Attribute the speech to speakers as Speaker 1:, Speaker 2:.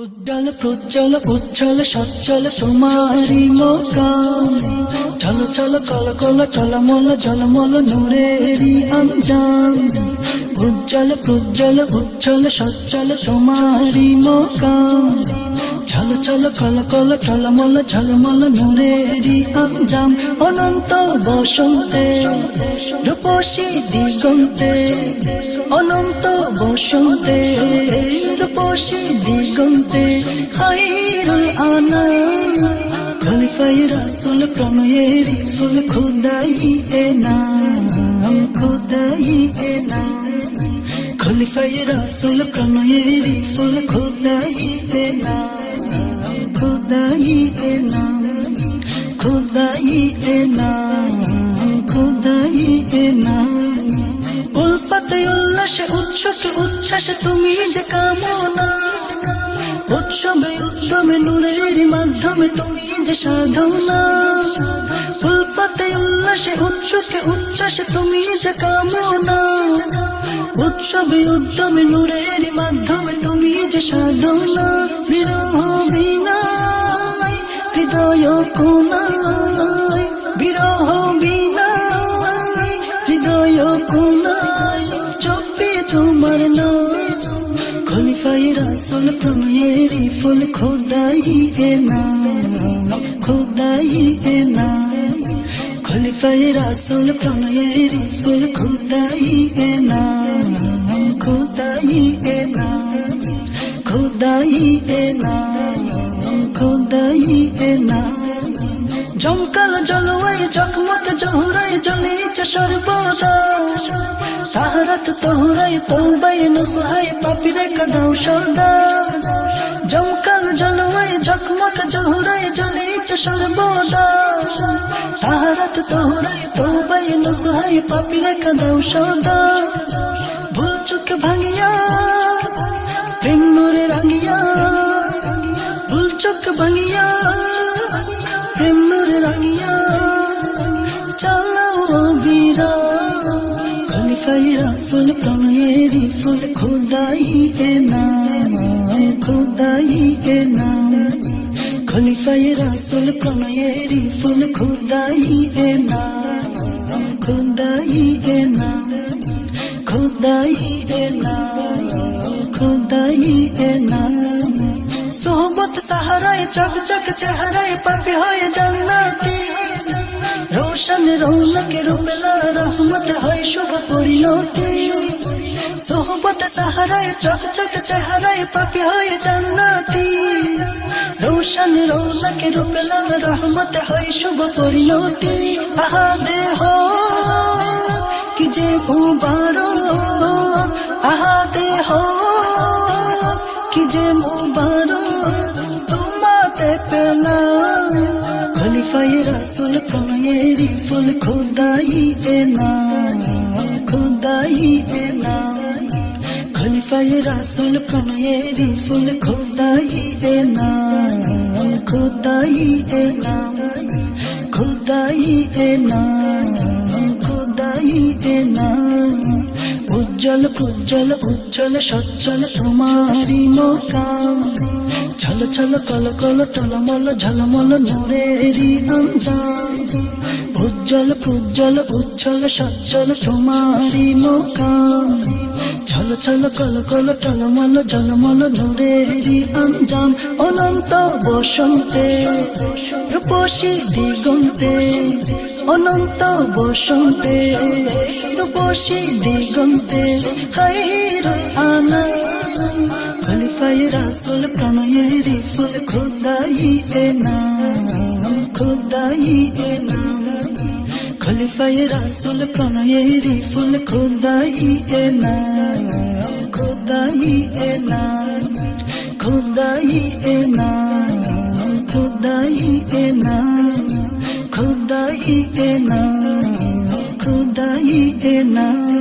Speaker 1: উজ্জ্বল প্রজ্জ্বল উচ্ছল সচ্ছল তোমারি মোকাম চলো চলো কল কল টলমল ঝলমল নূরেরি আঞ্জাম উজ্জ্বল প্রজ্জ্বল উচ্ছল সচ্ছল তোমারি মোকাম চলো চলো কল কল টলমল ঝলমল নূরেরি আঞ্জাম অনন্ত বসন্তে রূপসী দিগন্তে অনন্ত বসন্তে রূপসী দিগন্তে খায়রুল আনাম খলিফায়ে রাসূল প্রণয়েরি ফুল খোদাই এ নাম খোদাই এ নাম খলিফায়ে রাসূল প্রণয়েরি ফুল খোদাই এ নাম খোদাই এ নাম খোদাই এ নাম খোদাই এ নাম উলফতে উল্লাসে উৎসকে উচ্ছ্বাসে তুমি যে কামনা উৎসবে উদ্যমে নূরের মাধ্যমে তুমি যে সাধনা উলফতে উল্লাসে উৎসকে উচ্ছ্বাসে তুমি যে কামনা উৎসবে উদ্যমে নূরের মাধ্যমে তুমি যে সাধনা বিরহ বিনায় হৃদয় কোনায় বিরহ বিনায় হৃদয় কোনায় চোপে তোমার নাম খলিফায়ে রাসূল প্রণয়েরি ফুল খোদাই এ নাম খোদাই এ নাম খলিফায়ে রাসূল প্রণয়েরি ফুল খোদাই এ নাম খোদাই এ নাম খোদাই এ নাম খোদাই এ নাম জমকাল জলওয়ায় জগমগ জোহরায় জ্বলেছে সর্বদা তাহারাত তোহরায় তওবায় নসহায় পাপীরে কাঁদাও সদা জমকাল জলওয়ায় জগমগ জোহরায় জ্বলেছে সর্বদা তাহারাত তোহরায় তওবায় নসহায় পাপীরে কাঁদাও সদা ভুল চোখ ভাঙিয়া প্রেম নূরে রাঙিয়া ভুল চোখ ভাঙিয়া প্রেম নূরে রাঙিয়া চালাও অবিরাম খলিফায়ে রাসূল প্রণয়েরি ফুল খোদাই এ নাম খোদাই এ নাম খলিফায়ে রাসূল প্রণয়েরি ফুল খোদাই এ নাম খোদাই এ নাম খোদাই এ নাম খোদাই এ নাম সোহবত সাহারায় চকচক চেহারায় পাপী হয়ে জান্নাতি রোশন রৌনকে রূপলা রহমত হয় শুভ পরিণতি সোহবত সাহারায় চকচক চেহারায় পাপী হয়ে জান্নাতি রোশন রৌনকে রূপলা রহমত হয় শুভ পরিণতি আহা দেহ কি যে মুবারক আহা দেহ কি যে মুবারক তোমাতে পেলাম খলিফায়ে রাসূল প্রণয়েরি ফুল খোদাই এ নাম খোদাই এ নাম খলিফায়ে রাসূল প্রণয়েরি ফুল খোদাই এ নাম খোদাই এ নাম খোদাই এ নাম খোদাই এ নাম উজ্জ্বল প্রজ্জ্বল উচ্ছল সচ্ছল তোমারি মোকাম ছল ছল কল কল টলমল ঝলমল নূরেরি আঞ্জাম উজ্জ্বল প্রজ্জ্বল উচ্ছল সচ্ছল তোমারি মোকাম ছল ছল কল কল টলমল ঝলমল নূরেরি আঞ্জাম অনন্ত বসন্তে রূপসী দিগন্তে অনন্ত বসন্তে রূপসী দিগন্তে খায়রুল আনাম খলিফায়ে রাসূল প্রণয়েরি ফুল খোদাই এ নাম খোদাই এ নাম খলিফায়ে রাসূল প্রণয়েরি ফুল খোদাই এ নাম খোদাই এ নাম খোদাই এ নাম খোদাই এ নাম খোদাই এ নাম খোদাই এ নাম